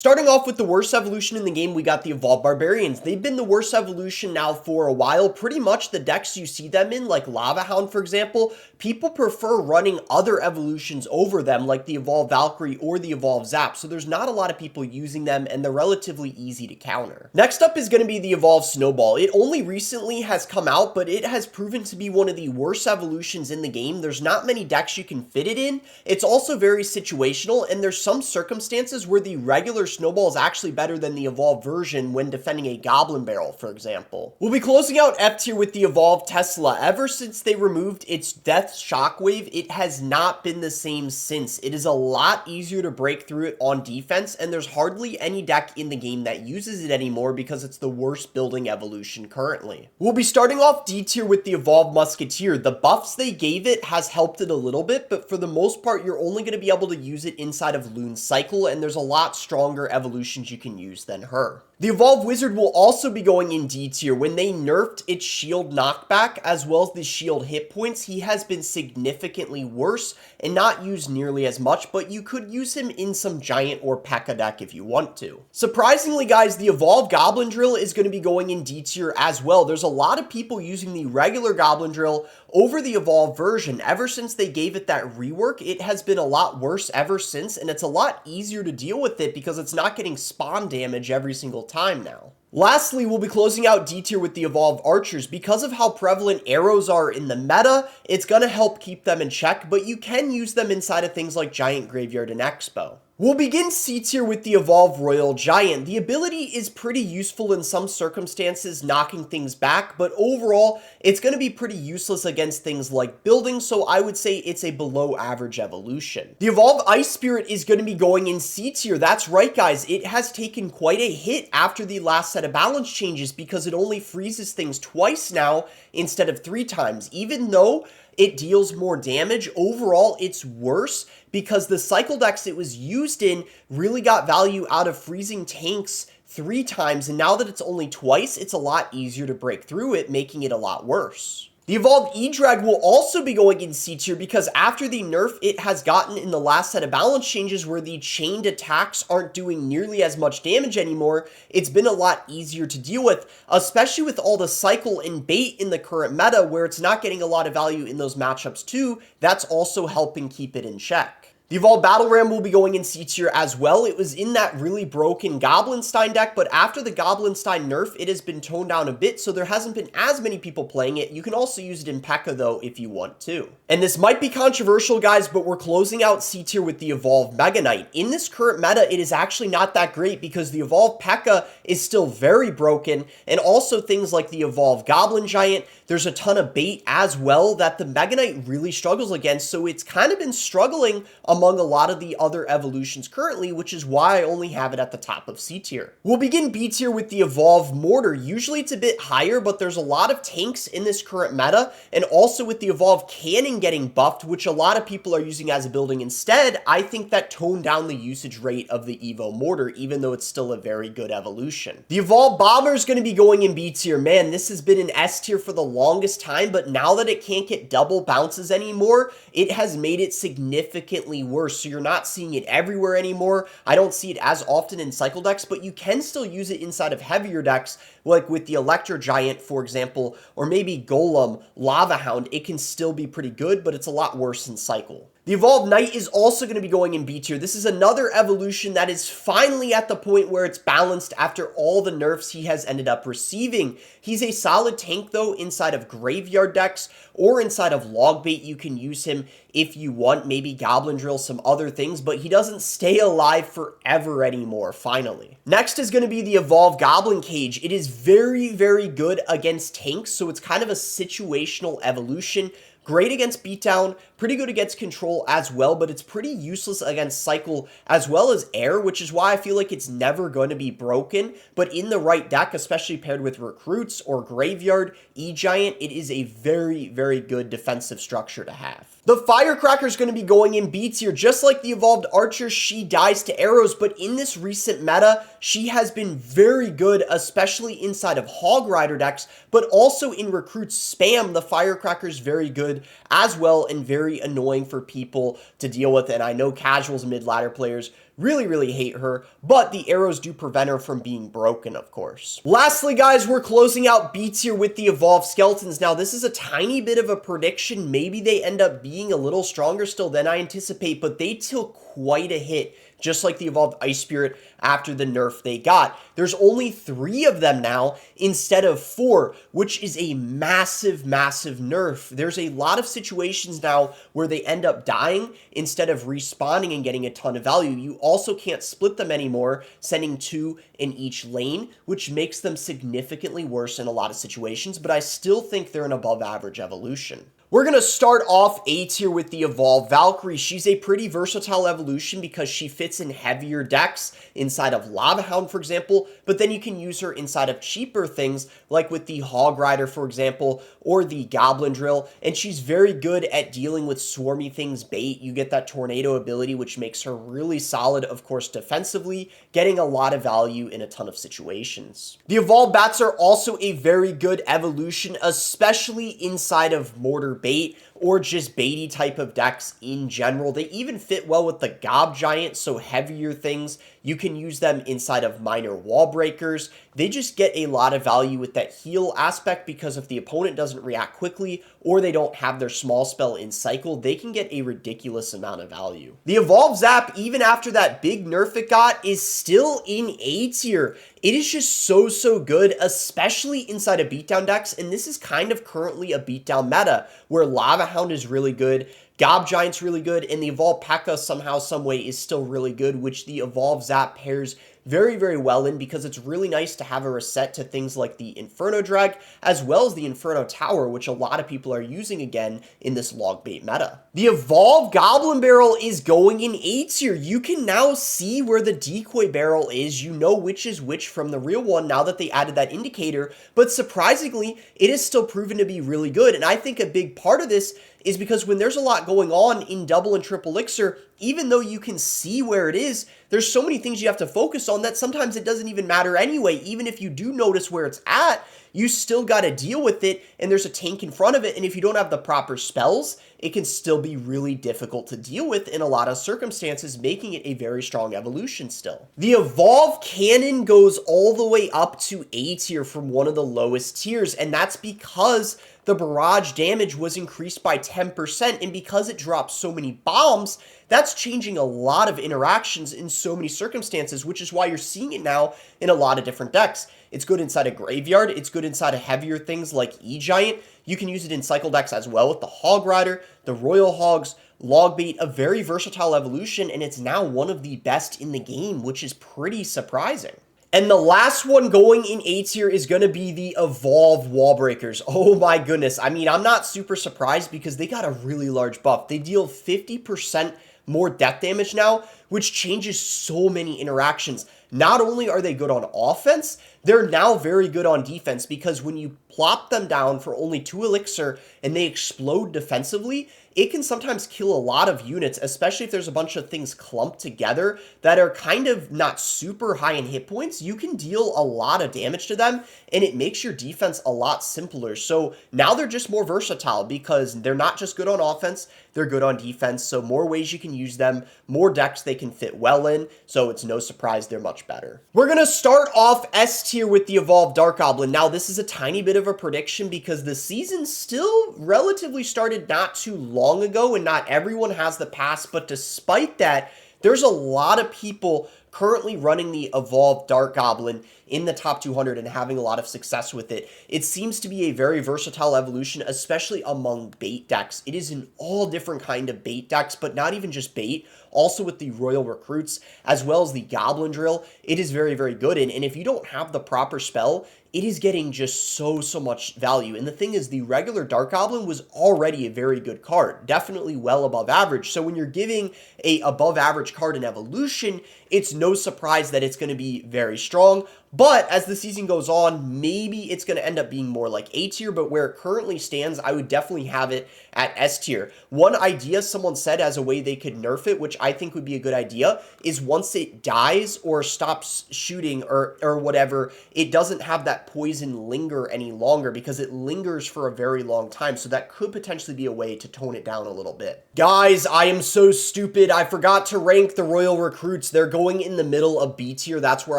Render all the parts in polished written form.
Starting off with the worst evolution in the game, we got the Evolved Barbarians. They've been the worst evolution now for a while. Pretty much the decks you see them in, like Lava Hound, for example, people prefer running other evolutions over them, like the Evolved Valkyrie or the Evolved Zap. So there's not a lot of people using them, and they're relatively easy to counter. Next up is going to be the Evolved Snowball. It only recently has come out, but it has proven to be one of the worst evolutions in the game. There's not many decks you can fit it in. It's also very situational, and there's some circumstances where the regular Snowball is actually better than the evolved version when defending a Goblin Barrel, for example. We'll be closing out F tier with the evolved Tesla. Ever since they removed its Death Shockwave, it has not been the same since. It is a lot easier to break through it on defense, and there's hardly any deck in the game that uses it anymore because it's the worst building evolution currently. We'll be starting off D tier with the evolved Musketeer. The buffs they gave it has helped it a little bit, but for the most part, you're only going to be able to use it inside of Loon Cycle, and there's a lot stronger evolutions you can use than her. The Evolved Wizard will also be going in D tier. When they nerfed its shield knockback as well as the shield hit points, he has been significantly worse and not used nearly as much, but you could use him in some Giant or P.E.K.K.A deck if you want to. Surprisingly, guys, the Evolved Goblin Drill is going to be going in D tier as well. There's a lot of people using the regular Goblin Drill over the evolved version. Ever since they gave it that rework, it has been a lot worse ever since, and it's a lot easier to deal with it because it's not getting spawn damage every single time now. Lastly, we'll be closing out D tier with the Evolved Archers. Because of how prevalent arrows are in the meta, it's going to help keep them in check, but you can use them inside of things like Giant Graveyard and Expo. We'll begin C tier with the Evolved Royal Giant. The ability is pretty useful in some circumstances, knocking things back, but overall, it's going to be pretty useless against things like building, so I would say it's a below average evolution. The Evolved Ice Spirit is going to be going in C tier. That's right, guys. It has taken quite a hit after the last set of balance changes because it only freezes things twice now instead of 3 times. Even though it deals more damage, overall it's worse because the cycle decks it was used in really got value out of freezing tanks 3 times, and now that it's only twice, it's a lot easier to break through it, making it a lot worse. The Evolved E-Drag will also be going in C tier because after the nerf it has gotten in the last set of balance changes where the chained attacks aren't doing nearly as much damage anymore, it's been a lot easier to deal with, especially with all the cycle and bait in the current meta where it's not getting a lot of value in those matchups too. That's also helping keep it in check. The Evolved Battle Ram will be going in C tier as well. It was in that really broken Goblinstein deck, but after the Goblinstein nerf, it has been toned down a bit, so there hasn't been as many people playing it. You can also use it in P.E.K.K.A though if you want to. And this might be controversial, guys, but we're closing out C tier with the Evolved Mega Knight. In this current meta, it is actually not that great because the Evolved P.E.K.K.A is still very broken, and also things like the Evolved Goblin Giant, there's a ton of bait as well that the Mega Knight really struggles against, so it's kind of been struggling among a lot of the other evolutions currently, which is why I only have it at the top of C tier. We'll begin B tier with the Evolved Mortar. Usually it's a bit higher, but there's a lot of tanks in this current meta, and also with the Evolved Cannon getting buffed, which a lot of people are using as a building instead, I think that toned down the usage rate of the Evo Mortar, even though it's still a very good evolution. The Evolved Bomber is going to be going in B tier. Man, this has been in S tier for the longest time, but now that it can't get double bounces anymore, it has made it significantly worse. So you're not seeing it everywhere anymore. I don't see it as often in cycle decks, but you can still use it inside of heavier decks, like with the Electro Giant, for example, or maybe Golem, Lava Hound. It can still be pretty good, but it's a lot worse in cycle. The Evolved Knight is also going to be going in B tier. This is another evolution that is finally at the point where it's balanced after all the nerfs he has ended up receiving. He's a solid tank though inside of graveyard decks or inside of log bait. You can use him if you want, maybe Goblin Drill, some other things, but he doesn't stay alive forever anymore, finally. Next is going to be the Evolved Goblin Cage. It is very, very good against tanks, so it's kind of a situational evolution. Great against beatdown, pretty good against control as well, but it's pretty useless against cycle as well as air, which is why I feel like it's never going to be broken. But in the right deck, especially paired with recruits or graveyard, E-Giant, it is a very, very good defensive structure to have. The Firecracker is going to be going in B tier. Just like the Evolved Archer, she dies to arrows, but in this recent meta, she has been very good, especially inside of Hog Rider decks, but also in recruits spam, the Firecracker is very good as well and very annoying for people to deal with, and I know casuals and mid-ladder players Really hate her, but the arrows do prevent her from being broken, of course. Lastly, guys, we're closing out B tier with the evolved skeletons. Now, this is a tiny bit of a prediction. Maybe they end up being a little stronger still than I anticipate, but they took quite a hit, just like the evolved Ice Spirit after the nerf they got. There's only 3 of them now instead of 4, which is a massive nerf. There's a lot of situations now where they end up dying instead of respawning and getting a ton of value. You also can't split them anymore, sending 2 in each lane, which makes them significantly worse in a lot of situations, but I still think they're an above average evolution. We're going to start off A tier with the Evolved Valkyrie. She's a pretty versatile evolution because she fits in heavier decks inside of Lava Hound, for example, but then you can use her inside of cheaper things like with the Hog Rider, for example, or the Goblin Drill, and she's very good at dealing with swarmy things bait. You get that Tornado ability, which makes her really solid, of course, defensively, getting a lot of value in a ton of situations. The Evolved Bats are also a very good evolution, especially inside of Mortar Bait or just baity type of decks in general. They even fit well with the Gob Giant, so heavier things. You can use them inside of minor wall breakers. They just get a lot of value with that heal aspect because if the opponent doesn't react quickly or they don't have their small spell in cycle, they can get a ridiculous amount of value. The Evolved Zap, even after that big nerf it got, is still in A tier. It is just so good, especially inside of beatdown decks, and this is kind of currently a beatdown meta where Lava Hound is really good, Gob Giant's really good, and the Evolved P.E.K.K.A. somehow, someway is still really good, which the Evolved Zap pairs very well in because it's really nice to have a reset to things like the Inferno Drag as well as the Inferno Tower, which a lot of people are using again in this log bait meta. The Evolved Goblin Barrel is going in A tier. You can now see where the decoy barrel is. You know which is which from the real one now that they added that indicator, but surprisingly, it is still proven to be really good, and I think a big part of this is because when there's a lot going on in double and triple elixir, even though you can see where it is, there's so many things you have to focus on that sometimes it doesn't even matter anyway. Even if you do notice where it's at, you still got to deal with it, and there's a tank in front of it, and if you don't have the proper spells, it can still be really difficult to deal with in a lot of circumstances, making it a very strong evolution still. The Evolved Cannon goes all the way up to A tier from one of the lowest tiers, and that's because the barrage damage was increased by 10%, and because it drops so many bombs, that's changing a lot of interactions in so many circumstances, which is why you're seeing it now in a lot of different decks. It's good inside a Graveyard, it's good inside of heavier things like E-Giant. You can use it in cycle decks as well with the Hog Rider, the Royal Hogs, Logbait, a very versatile evolution, and it's now one of the best in the game, which is pretty surprising. And the last one going in A tier is going to be the Evolved Wall Breakers. Oh my goodness. I mean, I'm not super surprised because they got a really large buff. They deal 50% more death damage now, which changes so many interactions. Not only are they good on offense, they're now very good on defense because when you plop them down for only 2 elixir and they explode defensively, it can sometimes kill a lot of units, especially if there's a bunch of things clumped together that are kind of not super high in hit points. You can deal a lot of damage to them, and it makes your defense a lot simpler. So now they're just more versatile because they're not just good on offense, they're good on defense. So more ways you can use them, more decks they can fit well in, so it's no surprise they're much better. We're going to start off S tier with the Evolved Dark Goblin. Now, this is a tiny bit of a prediction because the season still relatively started not too long ago and not everyone has the pass, but despite that, there's a lot of people currently running the Evolved Dark Goblin in the top 200 and having a lot of success with it. It seems to be a very versatile evolution, especially among bait decks. It is in all different kind of bait decks, but not even just bait, also with the Royal Recruits, as well as the Goblin Drill. It is very good, and if you don't have the proper spell, it is getting just so much value. And the thing is, the regular Dark Goblin was already a very good card, definitely well above average. So when you're giving a above average card in evolution, it's no surprise that it's going to be very strong. But as the season goes on, maybe it's going to end up being more like A tier, but where it currently stands, I would definitely have it at S tier. One idea someone said as a way they could nerf it, which I think would be a good idea, is once it dies or stops shooting or whatever, it doesn't have that poison linger any longer because it lingers for a very long time. So that could potentially be a way to tone it down a little bit. Guys, I am so stupid. I forgot to rank the Royal Recruits. They're going in the middle of B tier. That's where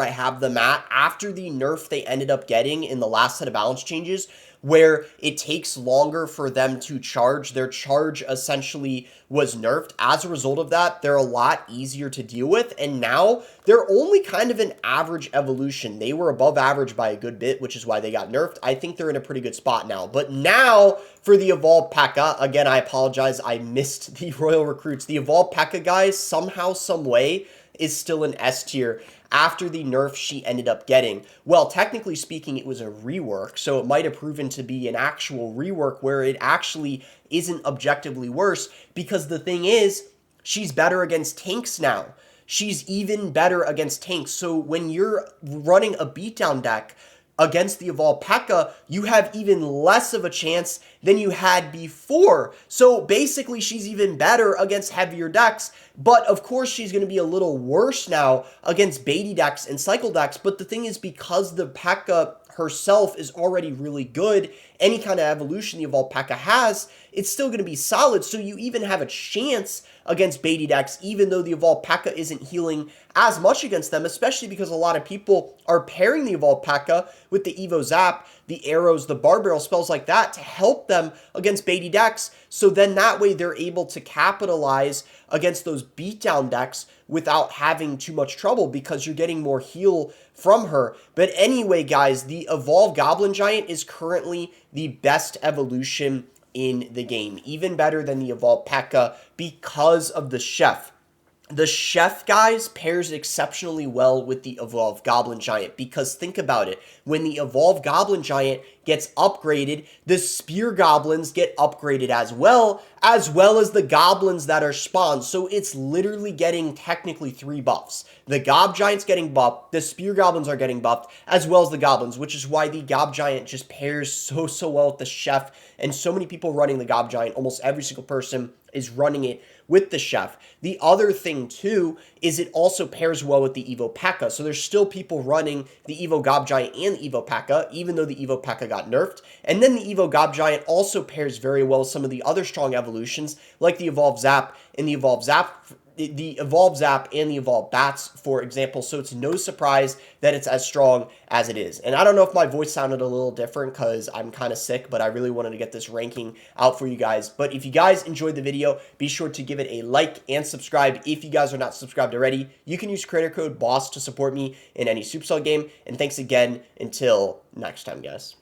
I have them at. After the nerf they ended up getting in the last set of balance changes, where it takes longer for them to charge. Their charge essentially was nerfed. As a result of that, they're a lot easier to deal with, and now they're only kind of an average evolution. They were above average by a good bit, which is why they got nerfed. I think they're in a pretty good spot now. But now for the Evolved P.E.K.K.A, again, I apologize. I missed the Royal Recruits. The Evolved P.E.K.K.A, guys, somehow, some way, is still an S tier after the nerf she ended up getting. Well, technically speaking, it was a rework, so it might have proven to be an actual rework where it actually isn't objectively worse, because the thing is, she's better against tanks now. She's even better against tanks. So when you're running a beatdown deck against the Evolved P.E.K.K.A, you have even less of a chance than you had before. So basically, she's even better against heavier decks, but of course, she's going to be a little worse now against baity decks and cycle decks. But the thing is, because the P.E.K.K.A herself is already really good, any kind of evolution the Evolved P.E.K.K.A has, it's still going to be solid, so you even have a chance against baity decks, even though the Evolved P.E.K.K.A isn't healing as much against them, especially because a lot of people are pairing the Evolved P.E.K.K.A with the Evo Zap, the arrows, the bar barrel, spells like that to help them against baity decks, so then that way they're able to capitalize against those beatdown decks without having too much trouble because you're getting more heal from her. But anyway, guys, the Evolved Goblin Giant is currently the best evolution in the game, even better than the Evolved P.E.K.K.A because of the Chef. The Chef, guys, pairs exceptionally well with the Evolved Goblin Giant because think about it. When the Evolved Goblin Giant gets upgraded, the Spear Goblins get upgraded as well as the Goblins that are spawned. So it's literally getting technically 3 buffs. The Gob Giant's getting buffed, the Spear Goblins are getting buffed, as well as the Goblins, which is why the Gob Giant just pairs so well with the Chef, and so many people running the Gob Giant, almost every single person is running it with the Chef. The other thing too is it also pairs well with the Evo P.E.K.K.A. So there's still people running the Evo Gob Giant and the Evo P.E.K.K.A, even though the Evo P.E.K.K.A got nerfed. And then the Evo Gob Giant also pairs very well with some of the other strong evolutions like the Evolved Zap and the Evolved Zap and the Evolved Bats, for example, so it's no surprise that it's as strong as it is. And I don't know if my voice sounded a little different because I'm kind of sick, but I really wanted to get this ranking out for you guys. But if you guys enjoyed the video, be sure to give it a like and subscribe. If you guys are not subscribed already, you can use creator code BOSS to support me in any Supercell game. And thanks again. Until next time, guys.